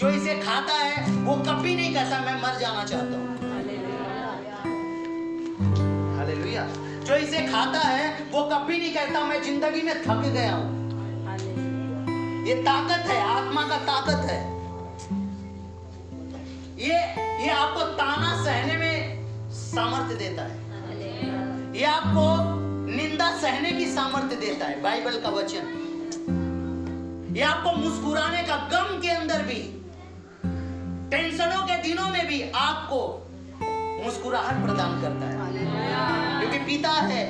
जो इसे खाता है वो कभी नहीं कहता मैं मर जाना चाहता हूँ। हालेलुया। जो इसे खाता है वो कभी नहीं कहता मैं जिंदगी में थक गया हूँ। ये ताकत है, आत्मा का ताकत है। ये आपको ताना सहने में सामर्थ्य देता है। ये आपको निंदा सहने की सामर्थ्य देता है। बाइबल का वचन ये आपको मुस्कुराने का, गम के अंदर भी, टेंशनों के दिनों में भी आपको मुस्कुराहट प्रदान करता है। क्योंकि पिता है,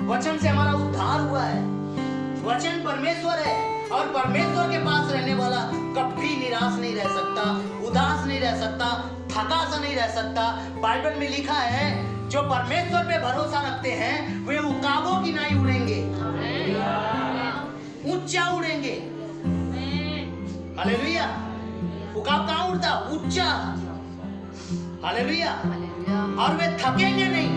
वचन से हमारा उद्धार हुआ है। वचन परमेश्वर है और परमेश्वर के पास रहने वाला कभी निराश नहीं रह सकता, उदास नहीं रह सकता, थका सा नहीं रह सकता। बाइबल में लिखा है जो परमेश्वर पे भरोसा रखते हैं वे उकाबों की नाई उड़ेंगे, ऊंचा उड़ेंगे। हालेलुया। उकाब कहाँ उड़ता? ऊंचा। हालेलुया। और वे थकेंगे नहीं,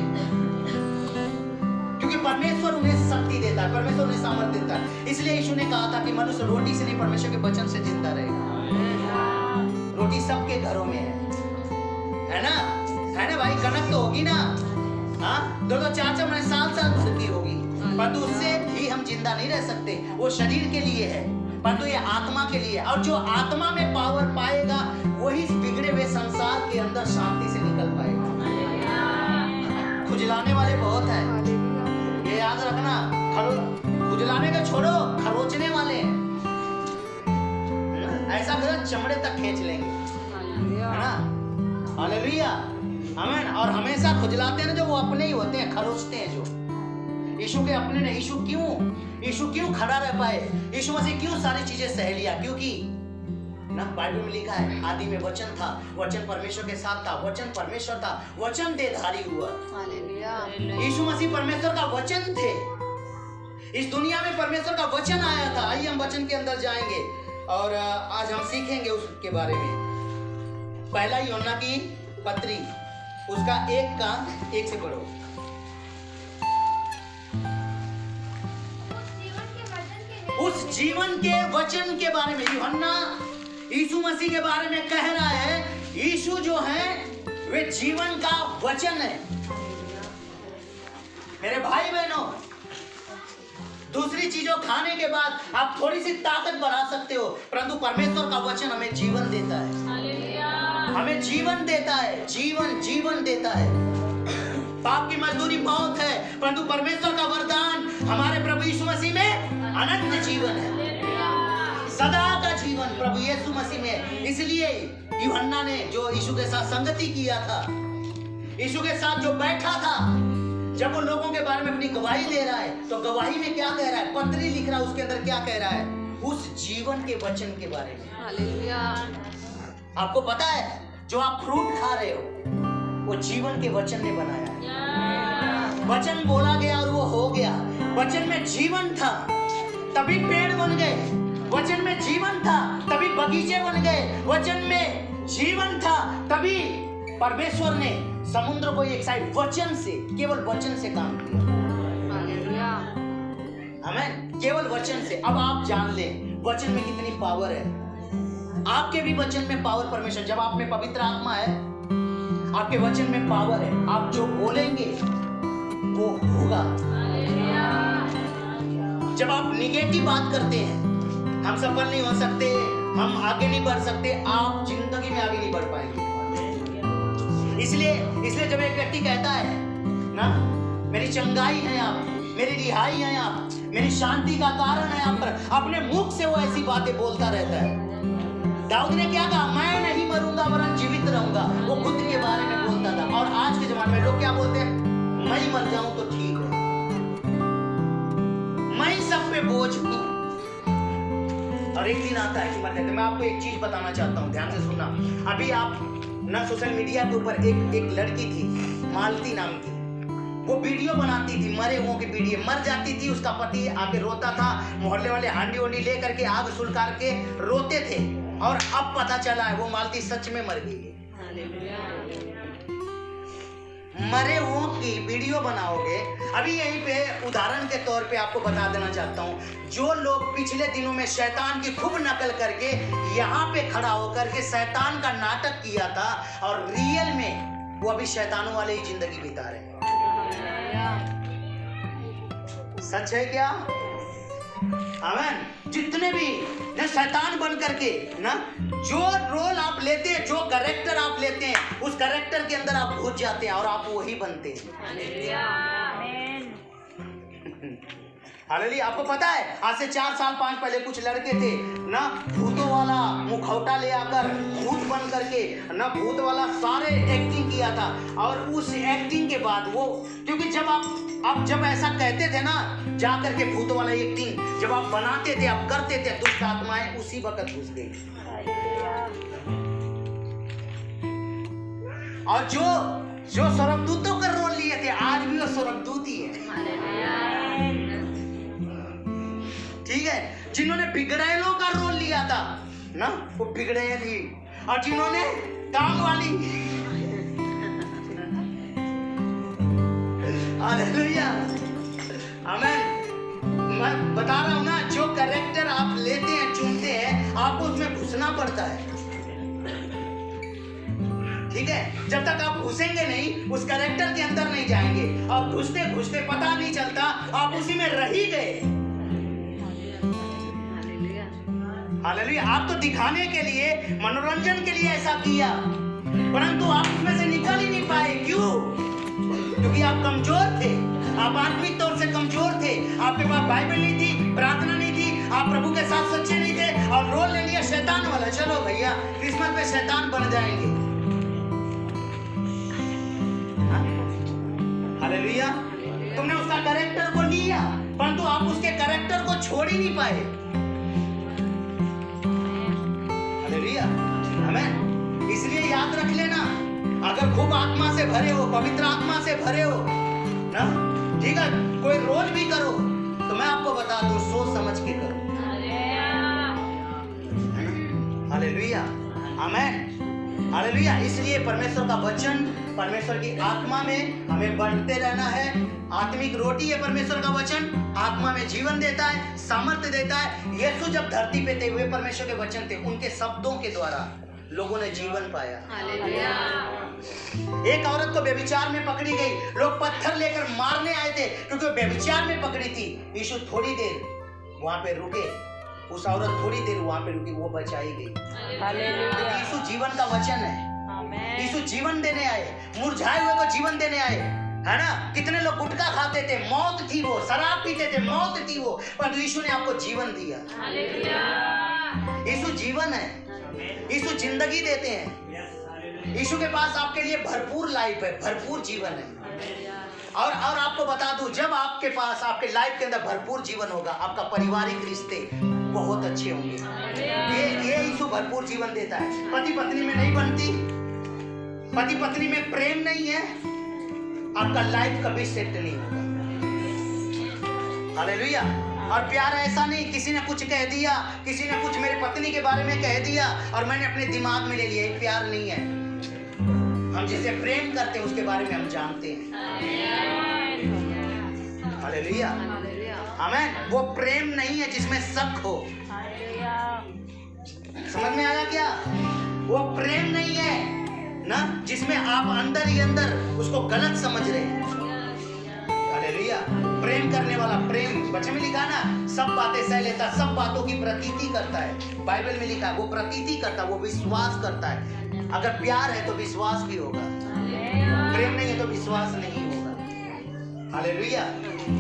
क्योंकि परमेश्वर उन्हें शक्ति देता है, परमेश्वर उन्हें सामर्थ्य देता है। इसलिए यीशु ने कहा था कि मनुष्य रोटी से नहीं परमेश्वर के वचन से जिंदा रहेगा। रोटी सबके घरों में है ना? है ना भाई? कनक तो होगी ना, हाँ, 2-4 महीने, साल की होगी, परंतु उससे भी हम जिंदा नहीं रह सकते। वो शरीर के लिए है, परंतु ये आत्मा के लिए। और जो आत्मा में पावर पाएगा वही इस बिगड़े हुए संसार के अंदर शांति से निकल पाएगा। खुजलाने वाले बहुत हैं, ये याद रखना। खुजलाने का छोड़ो, खरोचने वाले हैं। ऐसा करो चमड़े तक खींच लेंगे, है ना? हालेलुया, आमीन। और हमेशा खुजलाते हैं ना जो वो अपने ही होते हैं, खरोचते हैं जो। यीशु के अपने ने। यीशु क्यों खड़ा रह पाए? यीशु मसीह क्यों सारी चीजें सह लिया? क्योंकि ना बाइबल में लिखा है आदि में वचन था, वचन परमेश्वर के साथ था, वचन परमेश्वर था, वचन देहधारी हुआ। हालेलुया। यीशु मसीह परमेश्वर का वचन थे। इस दुनिया में परमेश्वर का वचन आया था। आइए हम वचन के अंदर जाएंगे और आज हम सीखेंगे उसके बारे में। पहला यूहन्ना की पत्री, उसका 1 से पढ़ो। उस जीवन के वचन के बारे में यूहन्ना यीशु मसीह के बारे में कह रहा है। यीशु जो है वे जीवन का वचन है। मेरे भाई बहनों, दूसरी चीजों खाने के बाद आप थोड़ी सी ताकत बढ़ा सकते हो, परंतु परमेश्वर का वचन हमें जीवन देता है। हमें जीवन देता है, जीवन देता है। पाप की मजदूरी मौत है, परंतु परमेश्वर का वरदान हमारे प्रभु यीशु मसीह में अनंत जीवन है, सदा का जीवन प्रभु यीशु मसीह में। इसलिए यूहन्ना ने जो यीशु के साथ संगति किया था, यीशु के साथ जो बैठा था, जब वो लोगों के बारे में अपनी गवाही दे रहा है तो गवाही में क्या कह रहा है? पत्री लिख रहा है, उसके अंदर क्या कह रहा है? उस जीवन के वचन के बारे में। हालेलुया। आपको पता है जो आप फ्रूट खा रहे हो वो जीवन के वचन ने बनाया है। वचन बोला गया और वो हो गया। वचन में जीवन था तभी पेड़ बन गए, वचन में जीवन था तभी बगीचे बन गए, वचन में जीवन था तभी परमेश्वर ने समुद्र को एक साइड वचन से, केवल वचन से काम किया। हालेलुया, आमीन। केवल वचन से। अब आप जान लें वचन में कितनी पावर है। आपके भी वचन में पावर परमेश्वर, जब आप में पवित्र आत्मा है, आपके वचन में पावर है। आप जो बोलेंगे वो होगा। जब आप निगेटिव बात करते हैं, हम सफल नहीं हो सकते, हम आगे नहीं बढ़ सकते, आप जिंदगी में आगे नहीं बढ़ पाएंगे। इसलिए जब एक व्यक्ति कहता है ना, मेरी चंगाई है आप, मेरी रिहाई है आप, मेरी शांति का कारण है आप, पर अपने मुख से वो ऐसी बातें बोलता रहता है। दाऊद ने क्या कहा? मैं नहीं मरूंगा वरन जीवित रहूंगा। वो खुद के बारे में बोलता था। और आज के जमाने में लोग क्या बोलते हैं? मैं ही मर जाऊं तो ठीक है, मैं ही सब पे बोझ हूं, और एक दिन आता है कि मर जाते। मैं आपको एक चीज बताना चाहता हूं, ध्यान से सुनना। अभी आप ना सोशल मीडिया के ऊपर एक लड़की थी, मालती नाम की, वो वीडियो बनाती थी, मरे हुओं की वीडियो। मर जाती थी, उसका पति आके रोता था, मोहल्ले वाले हांडी वोंडी ले करके आग सुलगार के रोते थे, और अब पता चला है वो मालती सच में मर गई है। मरे हुओं की वीडियो बनाओगे। अभी यहीं पे उदाहरण के तौर पे आपको बता देना चाहता हूँ, जो लोग पिछले दिनों में शैतान की खूब नकल करके यहाँ पे खड़ा होकर के शैतान का नाटक किया था और रियल में वो अभी शैतानों वाले ही जिंदगी बिता रहे हैं। सच है क्या? आमीन। जितने भी ना शैतान बन करके ना जो रोल आप लेते हैं, जो कैरेक्टर आप लेते हैं, उस कैरेक्टर के अंदर आप घुस जाते हैं और आप वही बनते हैं। हालेलुया। आपको पता है आज से 4 साल 5 पहले कुछ लड़के थे ना, भूतों वाला मुखौटा ले आकर भूत बन करके ना भूत वाला सारे एक्टिंग किया था। और उस एक्टिंग के बाद वो, क्योंकि जब आप जब ऐसा कहते थे ना जा करके भूत वाला एक्टिंग जब आप बनाते थे, आप करते थे, दुष्ट आत्माएं उसी वक्त घुस गई। और जो स्वर्गदूतों का रोल लिए थे आज भी वो स्वर्गदूत ही है। ठीक है। जिन्होंने बिगड़ैलों का रोल लिया था ना, वो बिगड़ैल ही, और जिन्होंने काम वाली, हालेलुया, आमीन। मैं बता रहा हूं ना, जो कैरेक्टर आप लेते हैं, चुनते हैं, आपको उसमें घुसना पड़ता है। ठीक है। जब तक आप घुसेंगे नहीं, उस कैरेक्टर के अंदर नहीं जाएंगे, और घुसते घुसते पता नहीं चलता आप उसी में रह ही गए। हालेलुया। आप तो दिखाने के लिए, मनोरंजन के लिए ऐसा किया, परंतु आप उसमें से निकल ही नहीं पाए। क्यों? क्योंकि आप कमजोर थे, आप आत्मिक तौर से कमजोर थे, आपके पास बाइबल नहीं थी, प्रार्थना नहीं थी, आप प्रभु के साथ सच्चे नहीं थे, और रोल ले लिया शैतान वाला। चलो भैया क्रिसमस पे शैतान बन जाएंगे। हालेलुया। तुमने उसका कैरेक्टर को लिया, परंतु आप उसके कैरेक्टर को छोड़ ही नहीं पाए। हालेलुया, आमीन। इसलिए याद रख लेना, अगर खूब आत्मा से भरे हो, पवित्र आत्मा से भरे हो ना, ठीक है, कोई रोल भी करो तो मैं आपको बता दूं, सोच समझ के करो। हालेलुया, आमीन, हालेलुया। इसलिए परमेश्वर का वचन, परमेश्वर की आत्मा में हमें बढ़ते रहना है। आत्मिक रोटी है परमेश्वर का वचन, आत्मा में जीवन देता है, सामर्थ्य देता है। यीशु जब धरती पे थे, वे परमेश्वर के वचन थे, उनके शब्दों के द्वारा लोगों ने जीवन पाया। हालेलुया। एक औरत को व्यभिचार में पकड़ी गई, लोग पत्थर लेकर मारने आए थे क्योंकि वो व्यभिचार में पकड़ी थी। यीशु थोड़ी देर वहां पे रुके, उस औरत थोड़ी देर वहां पे रुकी, वो बचाई गई। हालेलुया। यीशु जीवन का वचन है। यीशु जीवन देने आए, मुरझाए हुए को जीवन देने आए, है ना। कितने लोग गुटखा खाते थे, मौत थी वो, शराब पीते थे, मौत थी वो, पर यीशु ने आपको जीवन दिया। यीशु जीवन है, यीशु जिंदगी देते हैं। यीशु के पास आपके लिए भरपूर लाइफ है, भरपूर जीवन है। और आपको बता दूं, जब आपके पास आपके लाइफ के अंदर भरपूर जीवन होगा, आपका पारिवारिक रिश्ते बहुत अच्छे होंगे। ये यीशु भरपूर जीवन देता है। पति पत्नी में नहीं बनती, पति पत्नी में प्रेम नहीं है, आपका लाइफ कभी सेट नहीं होगा। हालेलुया। और प्यार ऐसा नहीं, किसी ने कुछ कह दिया, किसी ने कुछ मेरे पत्नी के बारे में कह दिया और मैंने अपने दिमाग में ले लिया, ये प्यार नहीं है। हम जिसे प्रेम करते हैं उसके बारे में हम जानते हैं। हालेलुया, आमीन। वो प्रेम नहीं है जिसमें शक हो। समझ में आया क्या? वो प्रेम नहीं है ना जिसमें आप अंदर ही अंदर उसको गलत समझ रहे हैं। हालेलुया। प्रेम करने वाला, प्रेम बच्चे में लिखा ना, सब बातें सह लेता, सब बातों की प्रतीति करता है। बाइबल में लिखा है वो प्रतीति करता है, वो विश्वास करता है। अगर प्यार है तो विश्वास भी होगा, प्रेम नहीं है तो विश्वास नहीं होगा। हालेलुया,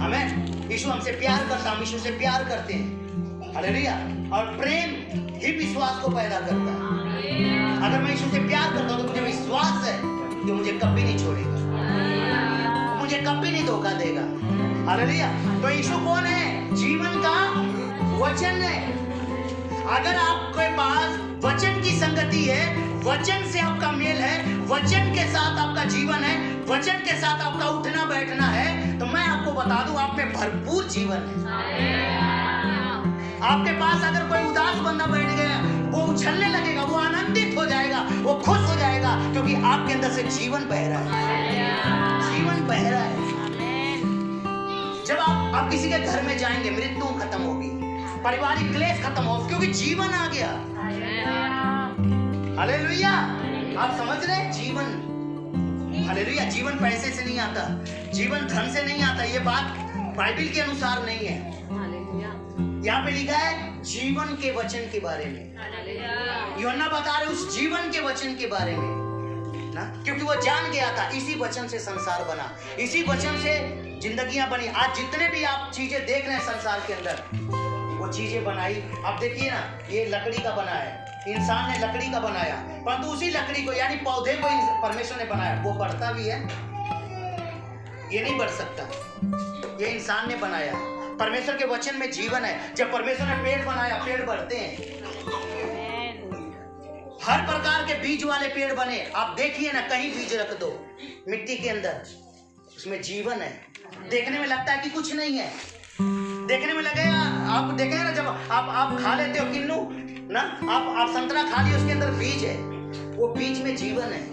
आमीन। यीशु हमसे प्यार करता, हम यीशु से प्यार करते हैं। हालेलुया। और प्रेम ही विश्वास को पैदा करता है। अगर मैं यीशु से प्यार करता हूं तो मुझे विश्वास है कि मुझे कभी नहीं छोड़ेगा, मुझे कभी नहीं धोखा देगा। हालेलुया। तो यीशु कौन है? जीवन का वचन है। अगर आपके पास वचन की संगति है, वचन से आपका मेल है, वचन के साथ आपका जीवन है, वचन के साथ आपका उठना बैठना है, तो मैं आपको बता दूं आप में भरपूर जीवन है। आपके पास अगर कोई उदास बंदा बैठ गया, वो उछलने लगेगा, वो आनंदित हो जाएगा, वो खुश हो जाएगा, क्योंकि आपके अंदर से जीवन बह रहा है, जीवन बह रहा है। जब आप किसी के घर में जाएंगे, मृत्यु खत्म होगी, पारिवारिक क्लेश खत्म होगा, क्योंकि जीवन आ गया। हालेलुया। आप समझ रहे हैं? जीवन, हालेलुया। जीवन पैसे से नहीं आता, जीवन धन से नहीं आता। ये बात बाइबल के अनुसार नहीं है। यहाँ पे लिखा है जीवन के वचन के बारे में। यूहन्ना बता रहे उस जीवन के वचन के बारे में ना, क्योंकि वो जान गया था इसी वचन से संसार बना, इसी वचन से जिंदगियां बनी। आज जितने भी आप चीजें देख रहे हैं संसार के अंदर, वो चीजें बनाई। आप देखिए ना, ये लकड़ी का बना है, इंसान ने लकड़ी का बनाया, परंतु उसी लकड़ी को यानी पौधे को परमेश्वर ने बनाया। वो बढ़ता भी है, ये नहीं बढ़ सकता, ये इंसान ने बनाया। परमेश्वर के वचन में जीवन है। जब परमेश्वर ने पेड़ बनाया, पेड़ बढ़ते हैं। हर प्रकार के बीज वाले पेड़ बने। आप देखिए ना, कहीं बीज रख दो मिट्टी के अंदर, उसमें जीवन है। देखने में लगता है कि कुछ नहीं है, देखने में लगेगा, आप देखेंगे ना, जब आप खा लेते हो किन्नू ना, आप संतरा खा लिए, उसके अंदर बीज है, वो बीज में जीवन है।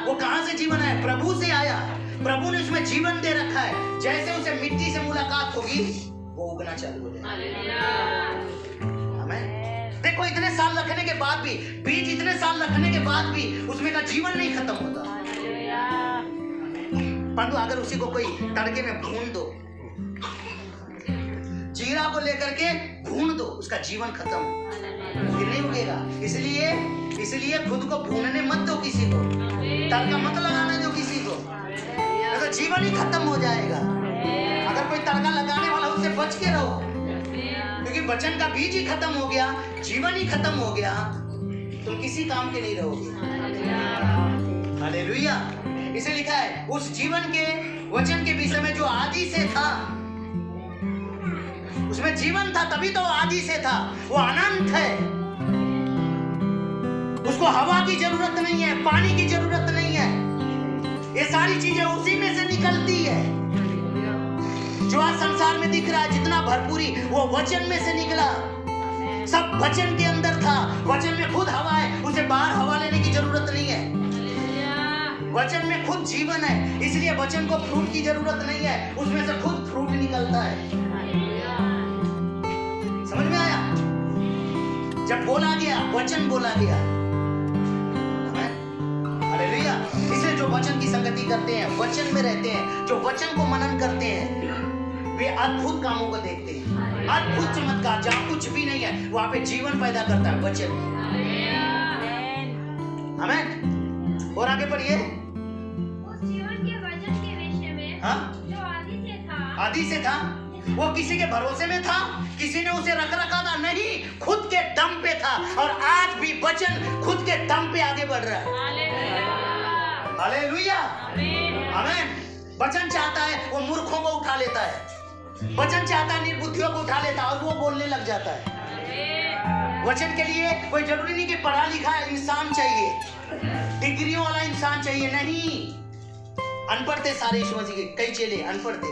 वो कहां से जीवन है? प्रभु से आया। प्रभु ने उसमें जीवन दे रखा है। जैसे उसे मिट्टी से मुलाकात होगी, वो उगना चालू हो जाएगा। आमीन। देखो, इतने साल रखने के बाद भी, बीज इतने साल रखने के बाद भी उसमें का जीवन नहीं खत्म होता। परंतु अगर उसी को कोई तड़के में भून दो, जीरा को लेकर के भून दो, उसका जीवन खत्म, फिर नहीं उगेगा। इसलिए खुद को भूनने मत दो किसी को, तड़का मत लगाने दो किसी को, तो जीवन ही खत्म हो जाएगा। अगर कोई तड़का लगाने वाला, उससे बच के रहो, क्योंकि वचन का बीज ही खत्म हो गया, जीवन ही खत्म हो गया, तुम किसी काम के नहीं रहोगे। हालेलुया। इसे लिखा है उस जीवन के वचन के विषय में जो आदि से था, उसमें जीवन था, तभी तो आदि से था। वो अनंत है, उसको हवा की जरूरत नहीं है, पानी की जरूरत नहीं है। ये सारी चीजें उसी में से निकलती है। जो आज संसार में दिख रहा है, जितना भरपूरी, वो वचन में से निकला। सब वचन के अंदर था। वचन में खुद हवा है, उसे बाहर हवा लेने की जरूरत नहीं है। वचन में खुद जीवन है, इसलिए वचन को फ्रूट की जरूरत नहीं है, उसमें से खुद फ्रूट निकलता है। समझ में आया? जब बोला गया, वचन बोला गया। हालेलुया। इसलिए जो वचन की संगति करते हैं, वचन में रहते हैं, जो वचन को मनन करते हैं, वे अद्भुत कामों को देखते हैं। अद्भुत चमत्कार, जहाँ कुछ भी नहीं है वहां पे जीवन पैदा करता है वचन। आमीन। और आगे पढ़िए। उस जीवन के वचन के विषय में, जो आदि से था, वो किसी के भरोसे में था, किसी ने उसे रख रखा था, नहीं, खुद के दम पे था। और आज भी वचन खुद के दम पे आगे बढ़ रहा है। हालेलुया। आमीन। वचन चाहता है वो मूर्खों को उठा लेता है, वचन चाहता है निर्बुद्धियों को उठा लेता है और वो बोलने लग जाता है। वचन के लिए कोई जरूरी नहीं कि पढ़ा लिखा इंसान चाहिए, डिग्रियों वाला इंसान चाहिए, नहीं। अनपढ़ थे सारे यीशु मसीह के, कई चेले अनपढ़ थे,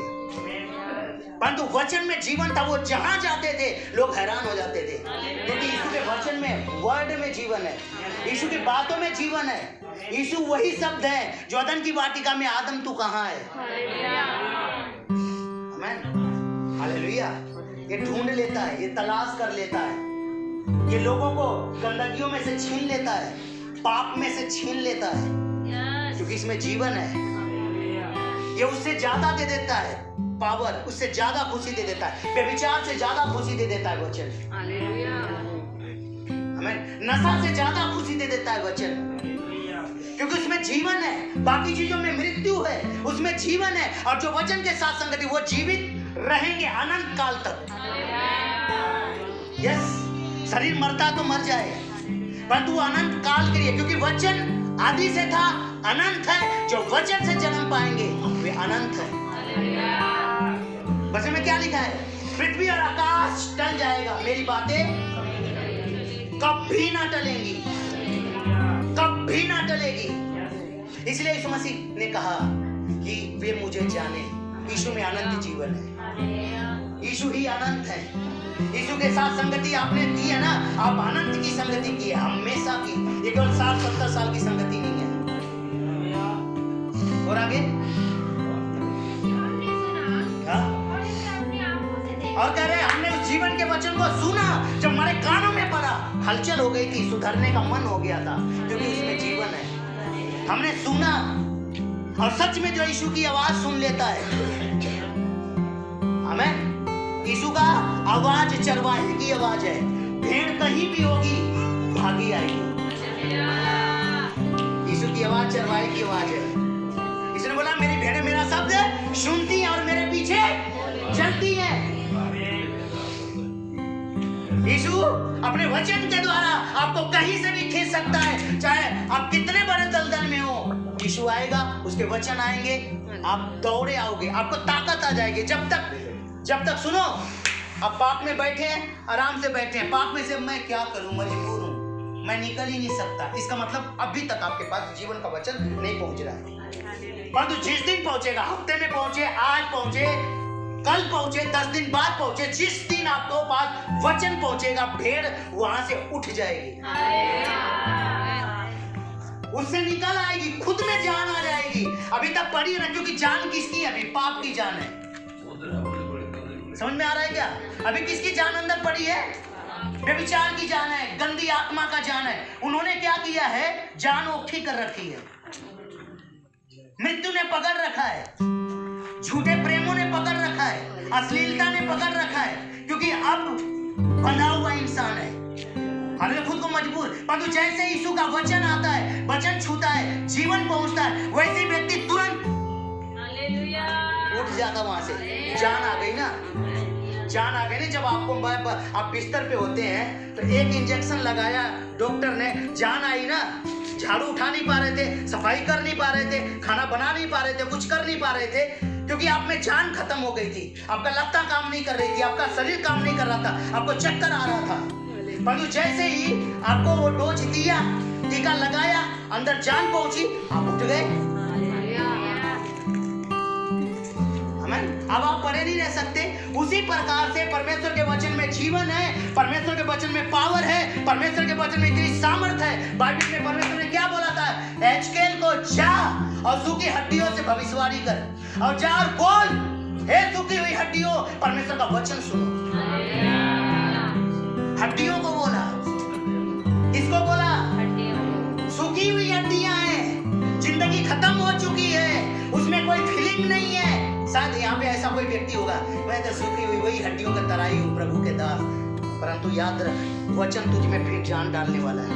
परंतु वचन में जीवन था। वो जहां जाते थे लोग हैरान हो जाते थे, क्योंकि यीशु के वचन में, वर्ड में जीवन है, यीशु की बातों में जीवन है। यीशु वही शब्द है जो अदन की वाटिका में, आदम तू कहां है। आमीन। हालेलुया। ये ढूंढ लेता है, ये तलाश कर लेता है, ये लोगों को गंदगियों में से छीन लेता है, पाप में से छीन लेता है, क्योंकि इसमें जीवन है। ये उससे ज्यादा दे देता है पावर, उससे ज्यादा खुशी दे देता है, व्यभिचार से ज्यादा खुशी दे देता है वचन। हमें नशा से ज्यादा खुशी दे देता है वचन, क्योंकि उसमें जीवन है। बाकी चीजों में मृत्यु है, उसमें जीवन है। और जो वचन के साथ संगति, वो जीवित रहेंगे अनंत काल तक। यस, शरीर मरता तो मर जाएगा, परंतु अनंत काल के लिए, क्योंकि वचन आदि से था, अनंत है। जो वचन से जन्म पाएंगे वे अनंत है। वचन में क्या लिखा है? पृथ्वी और आकाश टल जाएगा, मेरी बातें कभी ना टलेंगी, कभी ना टलेगी। इसलिए यीशु मसीह ने कहा कि वे मुझे जाने। यीशु में अनंत जीवन है, यीशु ही अनंत है। यीशु के साथ संगति आपने की है ना, आप अनंत की संगति की है, हमेशा की। ये केवल 60-70 साल की संगति नहीं है। जीवन के वचन को सुना, जब हमारे कानों में पड़ा, हलचल हो गई थी, सुधरने का मन हो गया था, क्योंकि उसमें जीवन है। हमने सुना और सच में जो यीशु की आवाज सुन लेता है, हमें यीशु का आवाज चरवाहे की आवाज है। भेड़ कहीं भी होगी भागी आएगी। यीशु की आवाज चरवाहे की आवाज है। इसने बोला मेरी भेड़ें मेरा शब्द सुनती हैं और मेरे पीछे चलती हैं। यीशु अपने वचन के द्वारा आपको कहीं से भी खींच सकता है, चाहे आप कितने बड़े दलदल में हो। यीशु आएगा, उसके वचन आएंगे, आप दौड़े आओगे, आपको ताकत आ जाएगी। जब तक सुनो, आप पाप में बैठे हैं, आराम से बैठे हैं, पाप में से मैं क्या करूं, मजबूर हूं, मैं निकल ही नहीं सकता, इसका मतलब अभी तक आपके पास जीवन का वचन नहीं पहुंच रहा है। परंतु जिस दिन पहुंचेगा, हफ्ते में पहुंचे, आज पहुंचे, कल पहुंचे, 10 दिन बाद पहुंचे, जिस दिन आपको पास वचन पहुंचेगा, भेड़ वहां से उठ जाएगी, उससे निकल आएगी, खुद में जान आ जाएगी। अभी तक पड़ी है ना, क्योंकि जान किसकी है? अभी पाप की जान है। समझ में आ रहा है क्या? अभी किसकी जान अंदर पड़ी है? व्यभिचार की जान है, गंदी आत्मा का जान है। उन्होंने क्या किया है? जान ओखी कर रखी है, मृत्यु ने पकड़ रखा है, झूठे प्रेमों ने पकड़ रखा है, अश्लीलता ने पकड़ रखा है, क्योंकि अब बंधा हुआ इंसान है, हमने खुद को मजबूर। परंतु जैसे यीशु का वचन आता है, वचन छूता है, जीवन पहुंचता है, वैसे व्यक्ति तुरंत उठ जाता वहां से। जान आ गई ना, जान आ गई ना। जब आपको आप बिस्तर पे होते हैं तो एक इंजेक्शन लगाया डॉक्टर ने, जान आई ना। झाड़ू उठा नहीं पा रहे थे, सफाई कर नहीं पा रहे थे, खाना बना नहीं पा रहे थे, कुछ कर नहीं पा रहे थे, क्योंकि आप में जान खत्म हो गई थी। आपका लत्ता काम नहीं कर रही थी, आपका शरीर काम नहीं कर रहा था, आपको चक्कर आ रहा था। परंतु जैसे ही आपको वो डोज दिया, टीका लगाया, अंदर जान पहुंची, आप उठ गए। अब आप पड़े नहीं रह सकते। उसी प्रकार से परमेश्वर के वचन में जीवन है, परमेश्वर के वचन में पावर है, परमेश्वर के वचन में इतनी सामर्थ है। बाइबल में परमेश्वर ने क्या बोला था? एजकेल को जा और सूखी हड्डियों से भविष्यवाणी कर, और जा और बोल, हे सूखी हुई हड्डियों, परमेश्वर का वचन सुनो। हड्डियों को बोला, किसको बोला? सूखी हुई हड्डियां हैं, जिंदगी खत्म हो चुकी है, उसमें कोई फीलिंग नहीं है। शायद यहाँ पे ऐसा कोई व्यक्ति होगा, मैं तो सूखी हुई वही हड्डियों का तराई हूँ, प्रभु के दास। परंतु याद रख, वचन तुझ में फिर जान डालने वाला है,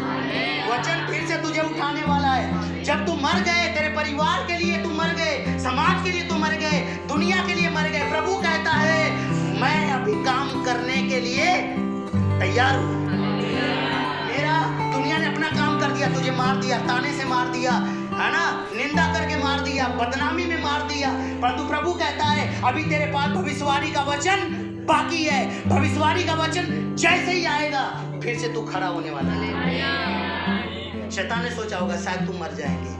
वचन फिर से तुझे उठाने वाला है। जब तू मर गए, तेरे परिवार के लिए तू मर गए, समाज के लिए तू मर गए, दुनिया के लिए मर गए, प्रभु कहता है मैं अभी काम करने के लिए तैयार हूँ। मेरा दुनिया ने अपना काम कर दिया, तुझे मार दिया, ताने से मार दिया, है ना, निंदा करके मार दिया, बदनामी में मार दिया, परंतु प्रभु कहता है अभी तेरे पास भविष्यवाणी का वचन बाकी है। भविष्यवाणी का वचन जैसे ही आएगा, फिर से तू खड़ा होने वाला है। शैतान ने सोचा होगा शायद तू मर जाएंगे,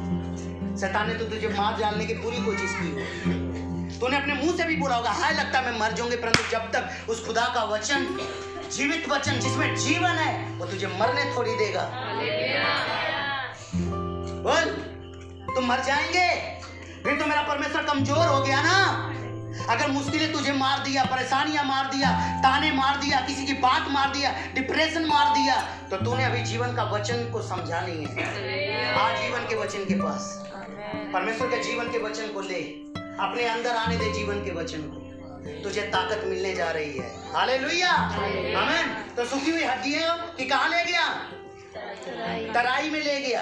शैतान ने तो तुझे मार डालने की पूरी कोशिश की होगी, तूने अपने मुंह से भी बोला होगा हाय लगता है मैं मर जाऊंगी, परंतु जब तक उस खुदा का वचन, जीवित वचन जिसमें जीवन है, वो तुझे मरने थोड़ी देगा। बोल, तुम मर जाएंगे, फिर तो मेरा परमेश्वर कमजोर हो गया ना। अगर मुश्किलें तुझे मार दिया, परेशानियां मार दिया, ताने मार दिया, किसी की बात मार दिया, डिप्रेशन मार दिया, तो तूने अभी जीवन का वचन को समझा नहीं है। आजीवन के वचन के पास, परमेश्वर के जीवन के वचन को ले, अपने अंदर आने दे जीवन के वचन को, तुझे ताकत मिलने जा रही है। हालेलुया, आमीन। तो सूखी हुई हड्डियों की कहाँ ले गया? तराई में ले गया।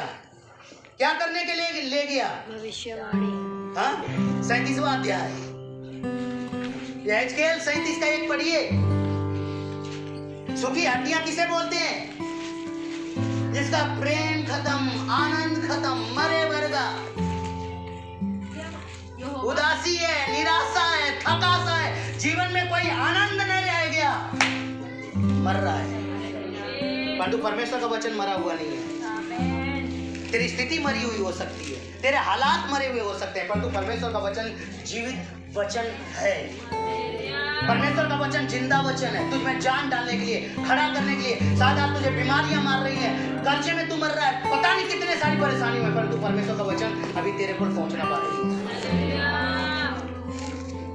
क्या करने के लिए ले गया? भविष्यवाणी। हाँ, 37वां अध्याय, एजकेल 37 का 1 पढ़िए। सूखी हड्डियां किसे बोलते हैं? जिसका प्रेम खत्म, आनंद खत्म, मरे वर्गा, उदासी है, निराशा है, थकासा है, जीवन में कोई आनंद नहीं रह गया, मर रहा है। परंतु परमेश्वर का वचन मरा हुआ नहीं है। तेरी स्थिति मरी हुई हो सकती है, तेरे हालात मरे हुए हो सकते हैं, परंतु परमेश्वर का वचन जीवित वचन है। परमेश्वर का वचन जिंदा वचन है, तुझमें जान डालने के लिए, खड़ा करने के लिए। शायद आज तुझे बीमारियां मार रही हैं, कर्जे में तू मर रहा है, पता नहीं कितने सारी परेशानी में, परंतु परमेश्वर का वचन अभी तेरे पर पहुंचना पा रही है।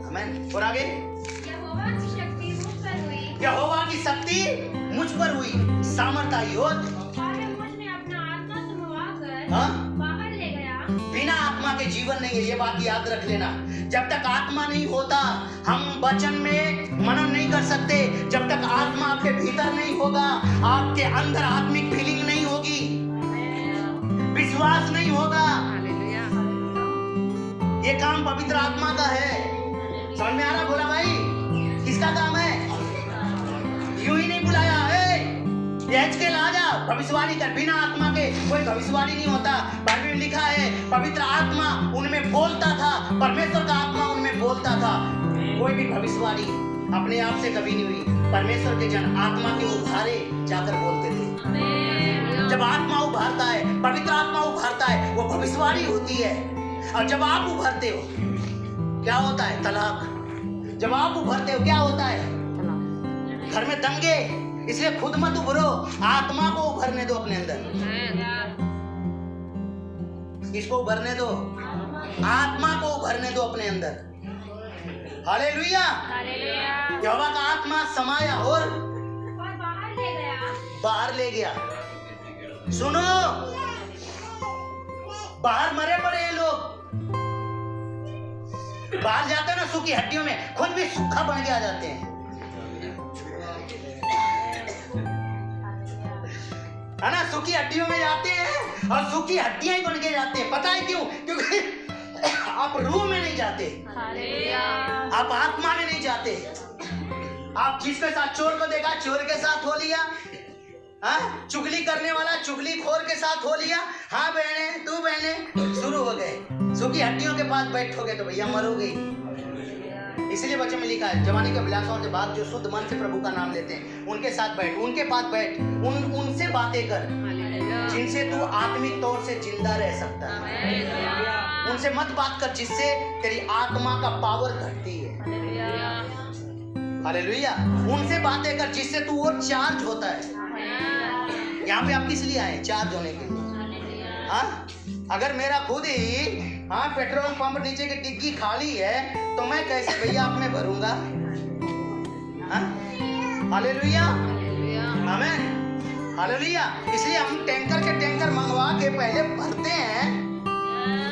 आमीन। और आगे, यहोवा की शक्ति मुझ पर हुई, यहोवा की शक्ति मुझ पर हुई, सामर्थ आई और मुझ में अपना आत्मा समवाकर हाँ? बाहर ले गया। बिना आत्मा के जीवन नहीं है, ये बात याद रख लेना। जब तक आत्मा नहीं होता हम वचन में मनन नहीं कर सकते। जब तक आत्मा आपके भीतर नहीं होगा, आपके अंदर आत्मिक फीलिंग नहीं होगी, विश्वास नहीं होगा। ये काम पवित्र आत्मा का है। समझ में आ रहा? बोला भाई, किसका काम है? यूं ही नहीं बुलाया, एजकेल आ जा भविष्यवाणी कर। बिना आत्मा के कोई भविष्यवाणी नहीं होता। बाइबल में लिखा है पवित्र आत्मा उनमें बोलता था, परमेश्वर का आत्मा उनमें बोलता था। कोई भी भविष्यवाणी अपने आप से कभी नहीं हुई। परमेश्वर के जन आत्मा के उभारे जाकर बोलते थे। जब आत्मा उभारता है, पवित्र आत्मा उभारता है, वो भविष्यवाणी होती है। और जब आप उभरते हो क्या होता है? तलाक। जब आप उभरते हो क्या होता है? घर में दंगे। इसलिए खुद मत उभरो, आत्मा को उभरने दो अपने अंदर। किसको उभरने दो? आत्मा को उभरने दो अपने अंदर। हालेलुया। यहोवा का आत्मा समाया और बाहर ले गया। सुनो, बाहर मरे पड़े हैं लोग। बाहर जाते हैं ना सूखी हड्डियों में, खुद भी सूखा बन के आ जाते हैं, है ना? सूखी हड्डियों में जाते हैं और सूखी हड्डियां ही बन के जाते हैं। पता है क्यों? क्योंकि आप रूह में नहीं जाते, आप आत्मा में नहीं जाते। आप जिसके साथ चोर को देखा, चोर के साथ हो लिया। हाँ, चुगली करने वाला चुगली खोर के साथ हो लिया। हाँ बहने, तू बहने, शुरू हो गए। सूखी हड्डियों के पास बैठोगे तो भैया मरोगे। इसलिए वचन में लिखा है जवानी के विलासों के बाद जो शुद्ध मन से प्रभु का नाम लेते हैं उनके साथ बैठ, उनके पास बैठ, उनसे बातें कर जिनसे तू आत्मिक तौर से जिंदा रह सकता है। उनसे मत बात कर जिससे तेरी आत्मा का पावर घटती है। हालेलुया। उनसे बातें कर जिससे तू और चार्ज होता है। यहाँ पे आप किस लिए आए? चार्ज होने के लिए। हाँ, अगर मेरा खुद ही पेट्रोल पंप नीचे की डिग्गी खाली है तो मैं कैसे भैया आप में भरूंगा? हालेलुया, आमीन, हालेलुया। इसलिए हम टैंकर के टैंकर मंगवा के पहले भरते हैं,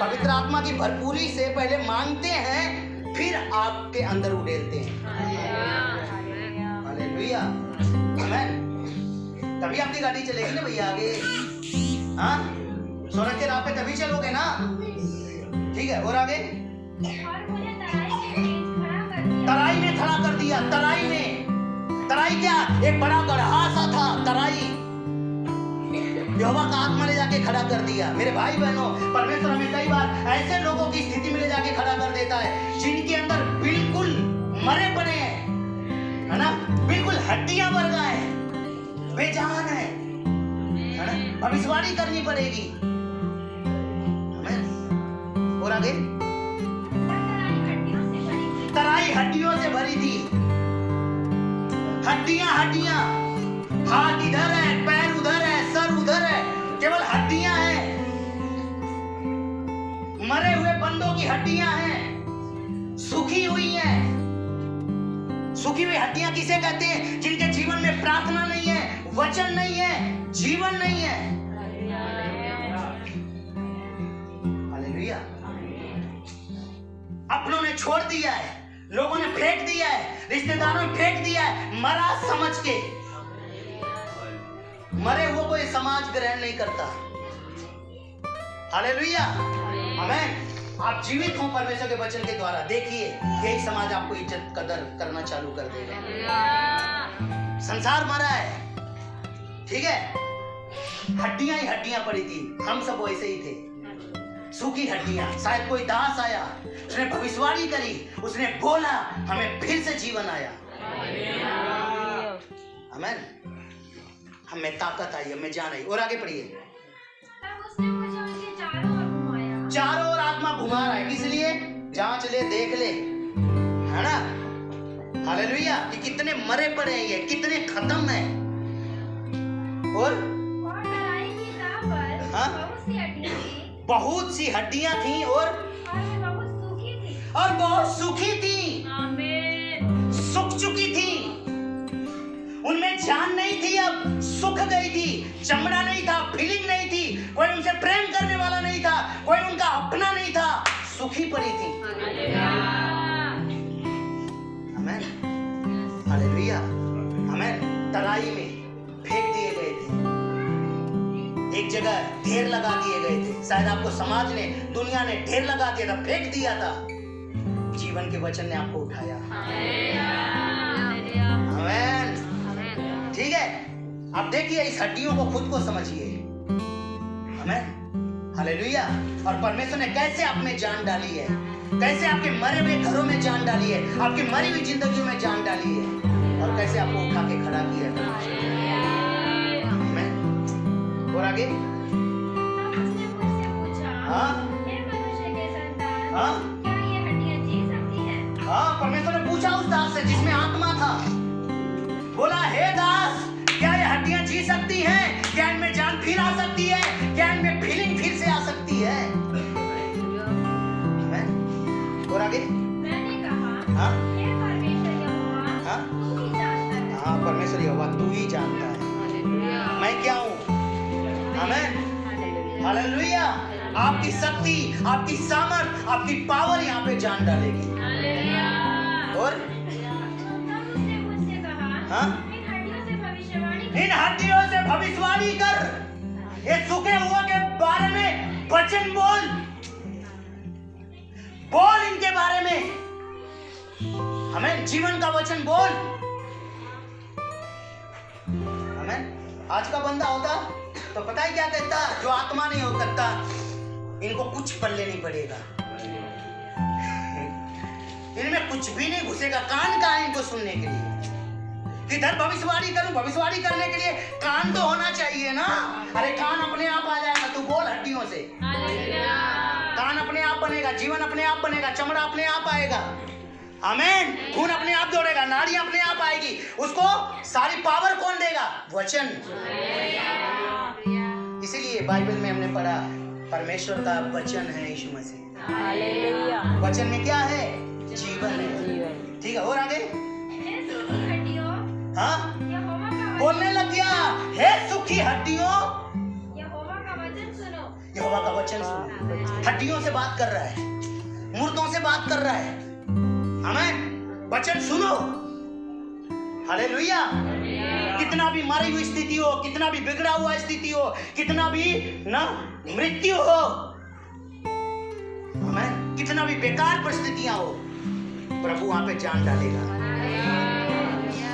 पवित्र आत्मा की भरपूरी से पहले मांगते हैं, फिर आपके अंदर उड़ेलते हैं। हालेलुया, आमीन। तभी आपकी गाड़ी चलेगी ना भैया आगे। हाँ, सोना के राह पे तभी चलोगे ना। ठीक है, और आगे? तराई में खड़ा कर दिया। तराई में, तराई क्या? एक बड़ा गड्ढा सा था, तराई। यहोवा का आत्मा ले जाके खड़ा कर दिया। मेरे भाई बहनों, परमेश्वर हमें कई बार ऐसे लोगों की स्थिति में ले जाके खड़ा कर देता है जिनके अंदर बिल्कुल मरे पड़े हैं, है ना? बिल्कुल हड्डियां भर गए हैं, बेजान है ना? भविष्यवाणी करनी पड़ेगी। और आगे? तराई हड्डियों से भरी थी। हड्डियां हड्डियां, हाथ इधर है, पैर उधर है, सर उधर है, केवल हड्डियां हैं। मरे हुए बंदों की हड्डियां हैं, सूखी हुई हैं। सूखी हुई हड्डियां किसे कहते हैं? जिनके जीवन में प्रार्थना नहीं है, वचन नहीं है, जीवन नहीं है। हालेलुया। अपनों ने छोड़ दिया है, लोगों ने फेंक दिया है, रिश्तेदारों ने फेंक दिया है, मरा समझ के। मरे हुए को ये समाज ग्रहण नहीं करता। हालेलुया, आमीन। आप जीवित हो परमेश्वर के वचन के द्वारा, देखिए यही समाज आपको इज्जत कदर करना चालू कर देगा। संसार मरा है, ठीक है? हड्डियां ही हड्डियां पड़ी थी, हम सब वैसे ही थे, सूखी हड्डियां। शायद कोई दास आया, उसने भविष्यवाणी करी, उसने बोला, हमें फिर से जीवन आया। आमीन। हमें ताकत आई, हमें जान आई। और आगे पढ़िए। चारों ओर आत्मा घुमा रहा है, इसलिए जांच ले, देख ले, है ना? हालेलुया। कि कितने मरे पड़े हैं, ये कितने खत्म हैं। और हाँ, बहुत सी हड्डियां थी और बहुत सूखी थी, सूख चुकी थी। उनमें जान नहीं थी, अब सुख गई थी, चमड़ा नहीं था, फीलिंग नहीं थी, कोई उनसे प्रेम करने वाला नहीं था, कोई उनका अपना नहीं था, सुखी पड़ी थी। आमेन, हालेलुया, आमेन। तराई में फेंक दिए गए थे, एक जगह ढेर लगा दिए गए थे। शायद आपको समाज ने, दुनिया ने ढेर लगा दिया था, फेंक दिया था। जीवन के वचन ने आपको उठाया। आमेन। ठीक है, अब देखिए इस हड्डियों को खुद को समझिए। आमेन, हालेलुया। और परमेश्वर ने कैसे आप में जान डाली है, कैसे आपके मरे हुए घरों में जान डाली है, आपकी मरी हुई जिंदगी में जान डाली है, और कैसे आपको उठा के खड़ा किया है। आमेन। और आगे उसने मुझसे पूछा, हाँ हे मनुष्य के संतान, हाँ क्या ये हड्डियां जी सकती हैं? हाँ, परमेश्वर ने पूछा उस दास से जिसमें आत्मा था, बोला हे दास, क्या ये हड्डियां जी सकती हैं? क्या इनमें जान फिर आ सकती है? क्या इनमें फीलिंग फिर से आ सकती है? और आगे मैंने कहा, हाँ हे परमेश्वर यहोवा, हाँ तू ही जानता है। हाँ, परमेश्वर यहोवा तू ही जानता है मैं क्या हूँ। आमेन, हालेलुया। आपकी शक्ति, आपकी सामर्थ, आपकी पावर यहाँ पे जान डालेगी। और तब उसने मुझसे कहा, हाँ इन हड्डियों से भविष्यवाणी कर। इन हड्डियों से भविष्यवाणी कर, ये सूखे हुआ के बारे में वचन बोल, बोल इनके बारे में, हमें जीवन का वचन बोल। हमें आज का बंदा होता तो पता है क्या कहता, जो आत्मा नहीं हो सकता, इनको कुछ पल्ले नहीं पड़ेगा, इनमें कुछ भी नहीं घुसेगा, कान का है इनको सुनने के लिए। किधर भविष्यवाणी करूं, भविष्यवाणी करने के लिए कान तो होना चाहिए ना। अरे कान अपने आप आ जाएगा, तू बोल हड्डियों से, कान अपने आप बनेगा, जीवन अपने आप बनेगा, चमड़ा अपने आप आएगा। आमेन। खून अपने आप दौड़ेगा, नाड़ी अपने आप आएगी। उसको सारी पावर कौन देगा? वचन। इसीलिए बाइबल में हमने पढ़ा परमेश्वर का वचन है यीशु मसीह। वचन में क्या है? जीवन है। ठीक है, और आगे हे सुखी हड्डियों, हाँ यहोवा का बोलने लग गया, हे सुखी हड्डियों, यहोवा का वचन सुनो। यहोवा का वचन सुनो। हड्डियों से बात कर रहा है, मुर्दों से बात कर रहा है। आमेन। वचन सुनो। हालेलुया। कितना भी मरी हुई स्थिति हो, कितना भी बिगड़ा हुआ स्थिति हो, कितना भी ना मृत्यु हो, आमेन, कितना भी बेकार परिस्थितियां हो, प्रभु वहां पे जान डालेगा।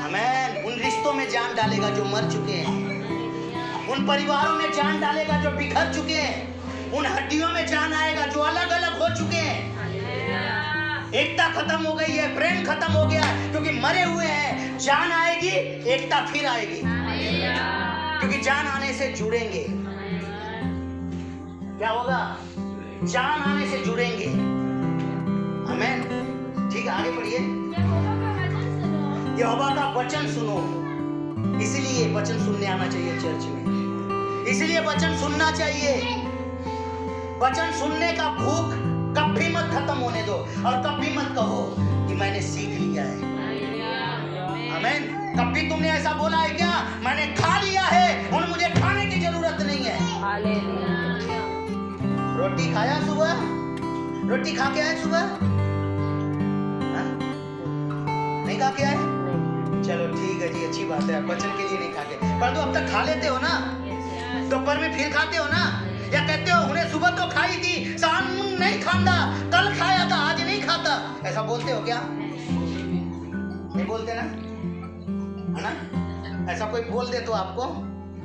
आमेन। उन रिश्तों में जान डालेगा जो मर चुके हैं, उन परिवारों में जान डालेगा जो बिखर चुके हैं, उन हड्डियों में जान आएगा जो अलग अलग हो चुके हैं। एकता खत्म हो गई है, प्रेम खत्म हो गया, क्योंकि मरे हुए हैं। जान आएगी, एकता फिर आएगी, क्योंकि जान आने से जुड़ेंगे। क्या होगा? जान आने से जुड़ेंगे। आमेन। ठीक है, आगे पढ़िए। यहोवा का वचन सुनो। यहोवा का वचन सुनो। इसीलिए वचन सुनने आना चाहिए चर्च में, इसीलिए वचन सुनना चाहिए। वचन सुनने का भूख कभी मत खत्म होने दो, और कभी मत कहो कि मैंने सीख लिया है। आमेन। कभी तुमने ऐसा बोला है क्या, मैंने खा लिया है और मुझे खाने की जरूरत नहीं है? रोटी खाया सुबह? रोटी खा के आए सुबह? हाँ? नहीं खा के आए? चलो ठीक है जी, अच्छी बात है, वचन के लिए नहीं खा के, पर तो अब तक खा लेते हो ना, दोपहर में फिर खाते हो ना, या कहते हो उन्हें सुबह तो खाई थी, शाम नहीं खाता, कल खाया था, आज नहीं खाता, ऐसा बोलते हो क्या? नहीं बोलते ना, है ना? ऐसा कोई बोल दे तो आपको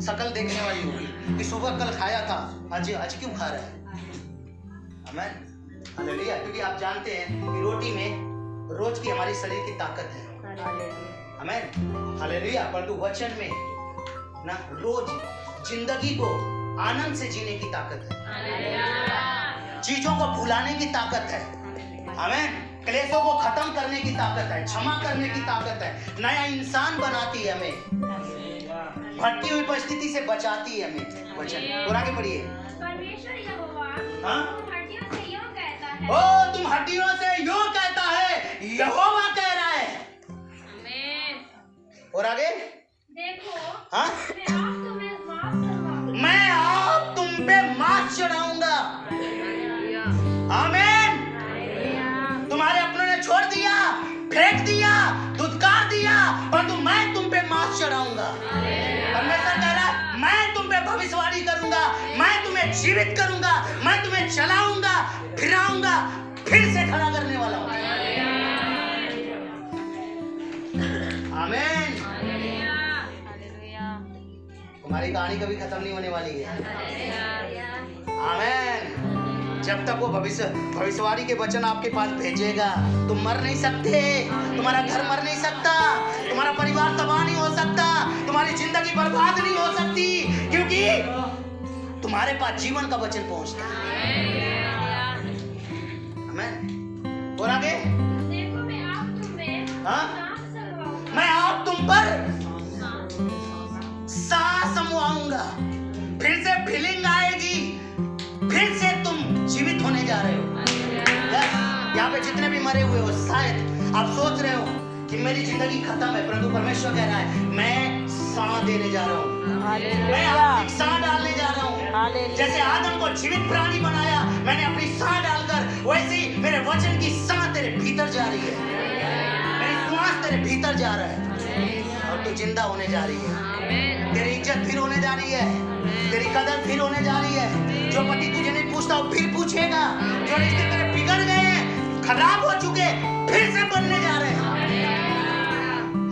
शकल देखने वाली होगी कि सुबह कल खाया था, आज क्यों खा रहा है? आमेन। हालेलुया। क्योंकि आप जानते हैं कि रोटी में रोज की हमारी शरीर की ताकत है। आमेन। हालेलुया। परंतु वचन में ना रोज जिंदगी को आनंद से जीने की ताकत है, चीजों को भुलाने की ताकत है। आमेन। क्लेशों को खत्म करने की ताकत है, क्षमा करने की ताकत है, नया इंसान बनाती है हमें, भटकी हुई परिस्थिति से बचाती है हमें वचन। और आगे पढ़िए। परमेश्वर यहोवा हाँ? तुम हड्डियों से यूं कहता है। ओ तुम हड्डियों से यूं कहता है, यहोवा कह रहा है। आमीन। और आगे हाँ? मैं आप मैं आप तुम्हें माफ करवाऊंगा। तुम पे मार्क्स चढ़ाऊंगा। आमीन। तुम्हारे अपनों ने छोड़ दिया, फेंक दिया, धुतकार दिया, परंतु मैं तुम पे मार्क्स चढ़ाऊंगा। परमेश्वर कह रहा है मैं तुम पे भविष्यवाणी करूंगा, मैं तुम्हें जीवित करूंगा, मैं तुम्हें चलाऊंगा, फिराऊंगा, फिर से खड़ा करने वाला हूं। आमीन। तुम्हारी कहानी कभी खत्म नहीं होने वाली है। आमीन। जब तक वो भविष्यवाणी के वचन आपके पास भेजेगा, तुम मर नहीं सकते, तुम्हारा घर मर नहीं सकता, तुम्हारा परिवार तबाह नहीं हो सकता, तुम्हारी जिंदगी बर्बाद नहीं हो सकती, क्योंकि तुम्हारे पास जीवन का वचन पहुंचता है। आमीन। और आगे देखो मैं आप तुम्हें हाँ? सांस चलवाऊंगा। मैं आप तुम पर सांस समवाऊंगा, फिर से फीलिंग आएगी, फिर से तुम जीवित होने जा रहे हो। यहाँ पे जितने भी मरे हुए हो, शायद आप सोच रहे हो कि मेरी जिंदगी खत्म है, परंतु परमेश्वर कह रहा है मैं सांस देने जा रहा हूँ, मैं अपनी सांस डालने जा रहा हूँ। जैसे आदम को जीवित प्राणी बनाया, मैंने अपनी सांस डालकर, वैसे ही मेरे वचन की सांस तेरे भीतर जा रही है, मेरी श्वास तेरे भीतर जा रहा है और तू जिंदा होने जा रही है। तेरी इज्जत फिर होने जा रही है, तेरी कदर फिर होने जा रही है। जो पति तुझे नहीं पूछता वो फिर पूछेगा, जो रिश्ते तेरे बिगड़ गए हैं, खराब हो चुके, फिर से बनने जा रहे हैं।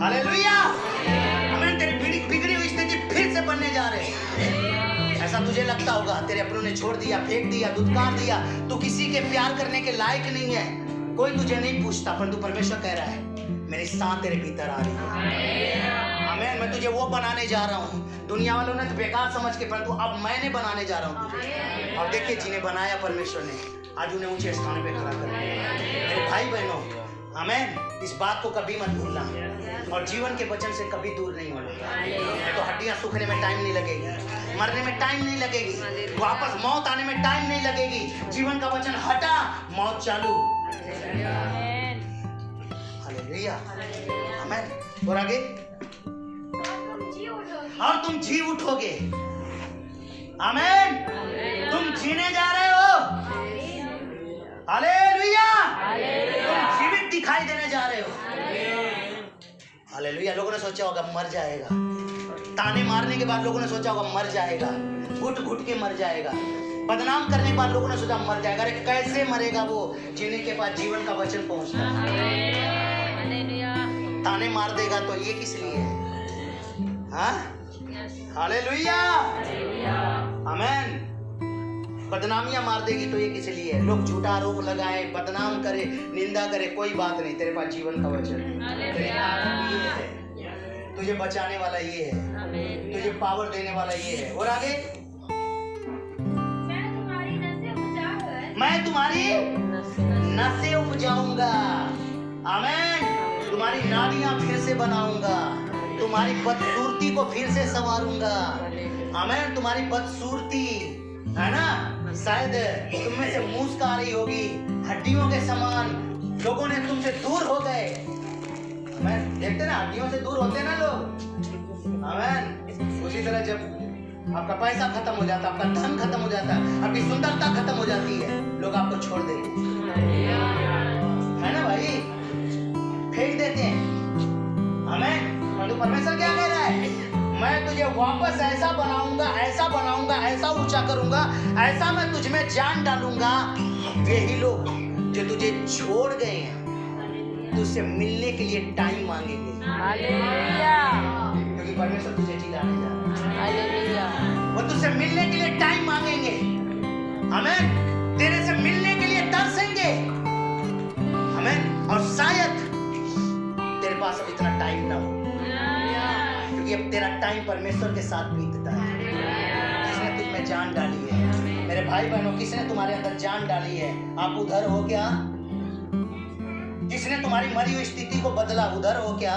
हालेलुया। आमीन। तेरी बिगड़ी हुई स्थिति फिर से बनने जा रहे हैं। ऐसा तुझे लगता होगा तेरे अपनों ने छोड़ दिया, फेंक दिया, धुतकार दिया, तू किसी के प्यार करने के लायक नहीं है, कोई तुझे नहीं पूछता, परंतु परमेश्वर कह रहा है मेरी सांस तेरे भीतर आ रही है। आमीन। मैं तुझे वो बनाने जा रहा हूँ, दुनिया वालों ने तो बेकार समझ के, परंतु अब मैंने बनाने जा रहा हूँ तुझे। और देखिए जिन्हें बनाया परमेश्वर ने, आज उन्हें ऊंचे स्थान पे खड़ा कर दिया। मेरे भाई बहनों, आमीन, इस बात को कभी मत भूलना और जीवन के वचन से कभी दूर नहीं होना। तो हड्डियां सूखने में टाइम नहीं लगेगी, मरने में टाइम नहीं लगेगी, वापस मौत आने में टाइम नहीं लगेगी। जीवन का वचन हटा, मौत चालू। हालेलुया। आमीन। और आगे और तुम जी उठोगे। आमीन। तुम जीने जा रहे हो। हालेलुया। तुम जीवित दिखाई देने जा रहे हो। हालेलुया। लोगों ने सोचा होगा मर जाएगा, ताने मारने के बाद लोगों ने सोचा होगा मर जाएगा, घुट घुट के मर जाएगा, बदनाम करने के बाद लोगों ने सोचा मर जाएगा। अरे कैसे मरेगा वो, जीने के बाद जीवन का वचन पहुंचता है। ताने मार देगा तो ये किस लिए है? हाँ? हालेलुया। आमीन। बदनामियां मार देगी तो ये किस लिए है? लोग झूठा आरोप लगाए, बदनाम करे, निंदा करे, कोई बात नहीं, तेरे पास जीवन का वचन है, तेरी ताकत ये है, तुझे बचाने वाला ये है, तुझे पावर देने वाला ये है। और आगे मैं तुम्हारी नसें उपजाऊंगा। आमीन। तुम्हारी नाड़ियां फिर से बनाऊंगा, तुम्हारी बदसूरती को फिर से संवारूंगा। आमीन। तुम्हारी बदसूरती है ना, शायद तुम में से मूस आ रही होगी, हड्डियों के समान लोगों ने तुमसे दूर हो गए। आमीन। देखते ना, हड्डियों से दूर होते ना लोग। आमीन। उसी तरह जब आपका पैसा खत्म हो जाता, आपका धन खत्म हो जाता, आपकी सुंदरता खत्म हो जाती है, लोग आपको छोड़ देंगे, है ना भाई, फेंक देते हैं। आमीन। तो परमेश्वर क्या कह रहा है? मैं तुझे वापस ऐसा बनाऊंगा, ऐसा बनाऊंगा, ऐसा ऊंचा करूंगा, ऐसा मैं तुझ में जान डालूंगा। यही लोग जो तुझे छोड़ गए हैं, तुझसे मिलने के लिए टाइम मांगेंगे। हालेलुया। क्योंकि परमेश्वर तुझे जिलाने जा रहा है। हालेलुया। वो तुझसे मिलने के लिए टाइम मांगेंगे। आमीन। तेरे से मिलने के लिए तरसेंगे। आमीन। और शायद तेरे पास अब इतना टाइम ना हो, क्योंकि अब तेरा टाइम परमेश्वर के साथ बीतता है, जिसने तुझ में जान डाली है। मेरे भाई बहनों, किसने तुम्हारे अंदर जान डाली है? आप उधर हो क्या? जिसने तुम्हारी मरी हुई स्थिति को बदला, उधर हो क्या?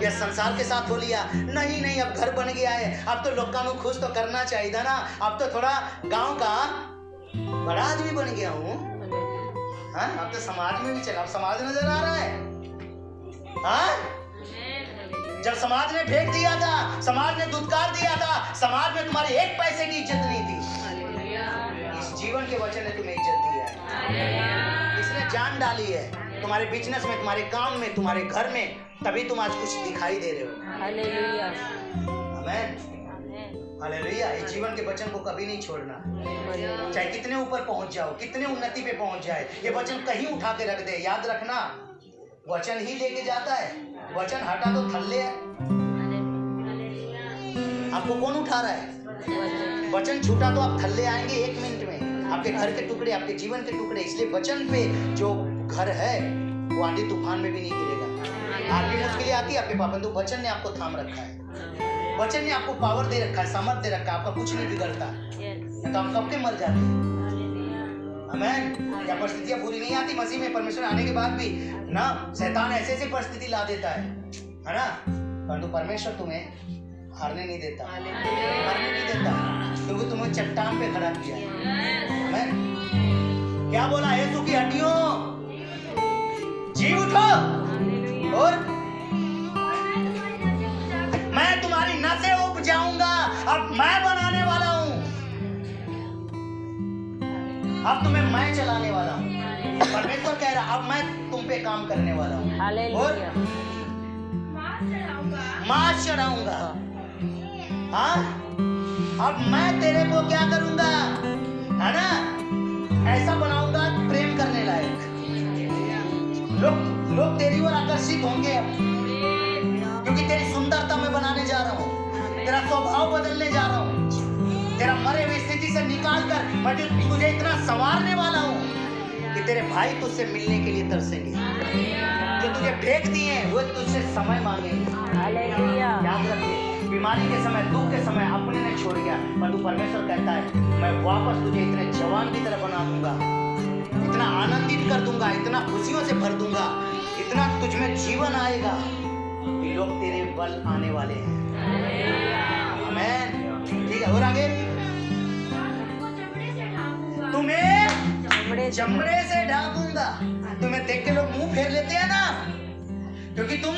या संसार के साथ हो लिया? नहीं नहीं, अब घर बन गया है, अब तो लोग को खुश तो करना चाहिए था ना, अब तो थोड़ा गांव का बड़ा आदमी बन गया हूँ, अब तो समाज में भी चला, समाज नजर आ रहा है। हाँ? जब समाज ने फेंक दिया था, समाज ने दुत्कार दिया था, समाज में तुम्हारी एक पैसे की इज्जत नहीं थी, इस जीवन के वचन ने तुम्हें इज्जत दी है। इसने जान डाली है तुम्हारे बिजनेस में, तुम्हारे काम में, तुम्हारे घर में, तभी तुम आज कुछ दिखाई दे रहे हो। हालेलुया, आमीन, हालेलुया। इस जीवन के वचन को कभी नहीं छोड़ना, चाहे कितने ऊपर पहुंच जाओ, कितने उन्नति पे पहुंच जाए, ये वचन कहीं उठा के रख दे। याद रखना, वचन ही लेके जाता है, वचन हटा तो थल्ले है। आपको कौन उठा रहा है? वचन छूटा तो आप थल्ले आएंगे 1 मिनट में, आपके घर के टुकड़े, आपके जीवन के टुकड़े। इसलिए वचन पे जो घर है वो आंधी तूफान में भी नहीं गिरेगा। आपकी मुश्किलें आती है, आपके पापा, तो वचन ने आपको थाम रखा है, वचन ने आपको पावर दे रखा है, सामर्थ दे रखा है, आपका कुछ नहीं बिगड़ता। तो हम कब के मर जाते हैं। आमीन। या परिस्थितियां बुरी नहीं आती मसीह में, परमेश्वर आने के बाद भी ना, शैतान ऐसे ऐसे परिस्थिति ला देता है ना, परंतु परमेश्वर तुम्हें हारने नहीं देता, हारने नहीं देता, क्योंकि तुम्हें चट्टान पे खड़ा किया है। आमीन। क्या बोला? यीशु की हड्डियों जी उठो और मैं तुम्हारी नसें उपजाऊंगा। अब मैं बनाने वाला हूं, अब तुम्हें मैं चलाने वाला हूं। परमेश्वर कह रहा, अब मैं तुम पे काम करने वाला हूं और मांस चढ़ाऊंगा। हाँ, अब मैं तेरे को क्या करूंगा, है ना, ऐसा बनाऊंगा प्रेम करने लायक। लोग तेरी ओर आकर्षित होंगे क्योंकि तेरी सुंदरता मैं बनाने जा रहा हूँ, तेरा स्वभाव बदलने जा रहा हूँ, तेरा मरे हुई स्थिति से निकाल कर मैं तुझे इतना संवारने वाला हूँ कि तेरे भाई तुझसे मिलने के लिए तरसेंगे। जो तुझे फेंक दिए वो तुझसे समय मांगेंगे। याद रखिए, बीमारी के समय, दुख के समय अपने ने छोड़ गया, परंतु परमेश्वर कहता है मैं वापस तुझे इतने जवान की तरह बना दूंगा, इतना आनंदित कर दूंगा, इतना खुशियों से भर दूंगा, इतना तुझ में जीवन आएगा कि लोग तेरे बल आने वाले हैं। आमीन। ठीक है, और आगे, तुम्हें चमड़े से ढांपूंगा। तुम्हें देख के लोग मुंह फेर लेते हैं ना, क्योंकि तुम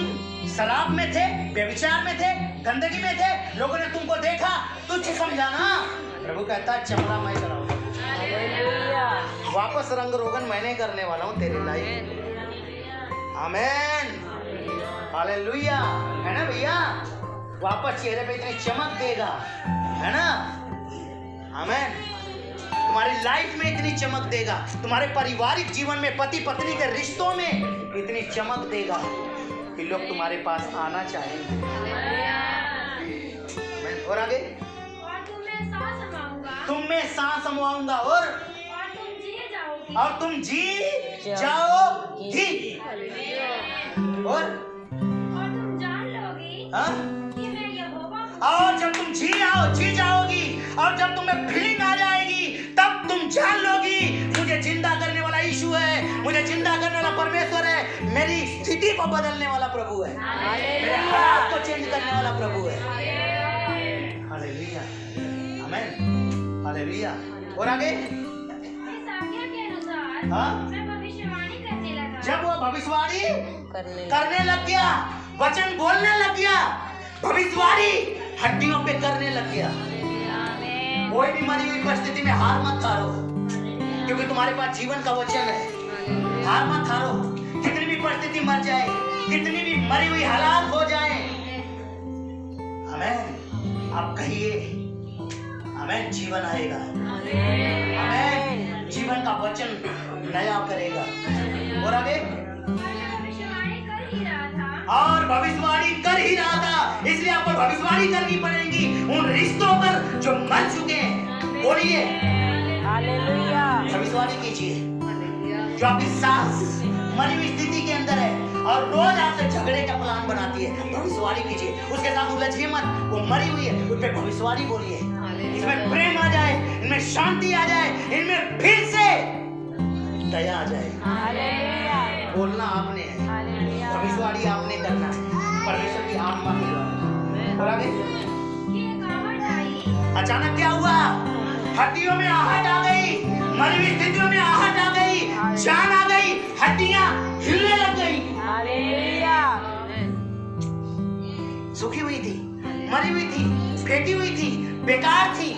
शराब में थे, व्यभिचार में थे, गंदगी में थे, लोगों ने तुमको देखा, तुझ समझा ना। प्रभु कहता है चमड़ा मैं कराऊंगा, वापस रंग रोगन मैंने करने वाला हूँ तेरे लाइफ। आमीन, हालेलुया, है ना भैया। वापस चेहरे पे इतनी चमक देगा, है ना। आमीन। तुम्हारी लाइफ में इतनी चमक देगा, तुम्हारे पारिवारिक जीवन में, पति पत्नी के रिश्तों में इतनी चमक देगा कि लोग तुम्हारे पास आना चाहेंगे। और आगे, तुम में सांस समाऊंगा और तुम जी जाओगी और तुम जान लोगी कि मैं यहोवा हूँ। और जब तुम जी जाओगी और जब तुम्हें फीलिंग आ जाएगी, तब तुम जान लोगी मुझे जिंदा करने वाला यीशु है, मुझे जिंदा करने वाला परमेश्वर है, मेरी स्थिति को बदलने वाला प्रभु है, मेरे हालात को चेंज करने वाला प्रभु है। हालेलुया, आमीन, हालेलुया। और आगे, हाँ? मैं भविष्यवाणी करने लगा। जब वो भविष्यवाणी करने लग गया, वचन बोलने लग गया, भविष्यवाणी हड्डियों पे करने लग गया। कोई भी मरी हुई परिस्थिति में हार मत हारो, क्योंकि तुम्हारे पास जीवन का वचन है। हार मत हारो, कितनी भी परिस्थिति मर जाए, कितनी भी मरी हुई हालात हो जाए, आमीन, आप कहिए आमीन, जीवन आएगा। आमीन, जीवन का वचन नया करेगा। और आगे, और भविष्यवाणी कर ही रहा था, इसलिए आपको भविष्यवाणी करनी पड़ेगी उन रिश्तों पर जो मर चुके हैं। बोलिए हालेलुया, भविष्यवाणी कीजिए। जो आपकी सास मरी हुई स्थिति के अंदर है और रोज आपसे झगड़े का प्लान बनाती है, भविष्यवाणी कीजिए। उसके साथ उलझिए मत, वो मरी हुई है, उस पर भविष्यवाणी बोलिए। इसमें प्रेम आ जाए, इनमें शांति आ जाए, इनमें फिर से दया आ जाए। बोलना आपने है, भविष्यवाणी आपने करना है, परमेश्वर की आत्मा मिलवाना। और आगे, अचानक क्या हुआ? हड्डियों में आहट आ गई, मरी हुई स्थितियों में आहट आ गई, जान आ गई, हड्डियां हिलने लग गई। सूखी हुई थी, मरी हुई थी, फेंकी हुई थी, बेकार थी,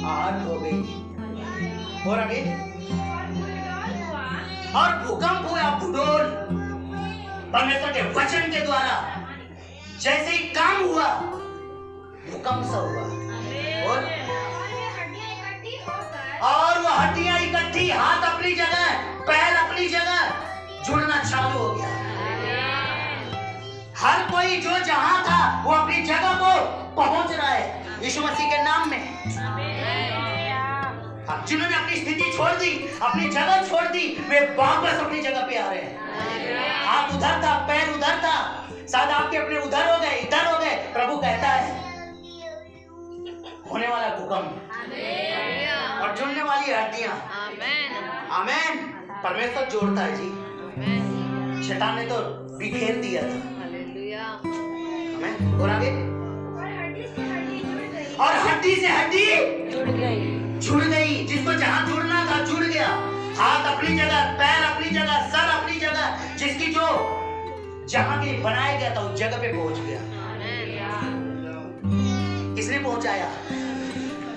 आहट हो गई। और आगे, और भूकंप हुआ, भूडोल। परमेश्वर के वचन के द्वारा जैसे ही काम हुआ, भूकंप सा हुआ, और वो हड्डियां इकट्ठी, हाथ अपनी जगह, पैर अपनी जगह, जुड़ना चालू हो गया। हर कोई जो जहां था वो अपनी जगह को पहुंच रहा है यीशु मसीह के नाम में। जिन्होंने अपनी स्थिति छोड़ दी, अपनी जगह छोड़ दी, वे वापस अपनी जगह पे आ रहे हैं। हाथ उधर था, पैर उधर था, शायद आपके अपने उधर हो गए, इधर हो गए। प्रभु कहता है होने वाला भूकंप और जुड़ने वाली हड्डियां। आमेन। परमेश्वर जोड़ता है जी। शैतान ने तो बिखेर दिया था। आमेन। और आगे, और हड्डी से हड्डी जुड़ गई। जिसको जहां जुड़ना था जुड़ गया। हाथ अपनी जगह, पैर अपनी जगह, सर अपनी जगह। जिसकी जो जहां के लिए बनाया गया था उस जगह पे पहुंच गया। किसने पहुंचाया?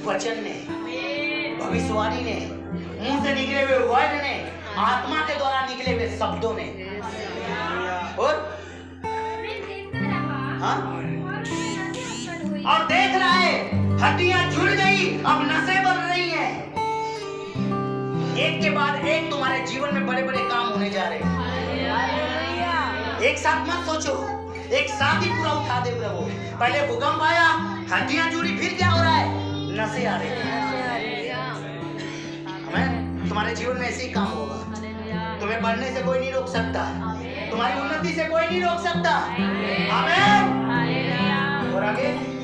वचन ने, भविष्यवाणी ने, मुंह से निकले हुए वर्ड ने, आत्मा के द्वारा निकले हुए शब्दों ने। और देख रहा है हड्डियां जुड़ गई, अब नसें बन रही हैं। एक के बाद एक तुम्हारे जीवन में बड़े बड़े काम होने जा रहे हैं। एक साथ मत सोचो, एक साथ ही पूरा उठा दे प्रभु। पहले भूकंप आया, हड्डियां जुड़ी, फिर क्या हो रहा है? नसें आ रही हैं। तुम्हारे जीवन में ऐसे ही काम होगा। तुम्हें बढ़ने से कोई नहीं रोक सकता, तुम्हारी उन्नति से कोई नहीं रोक सकता। आमीन। और आगे,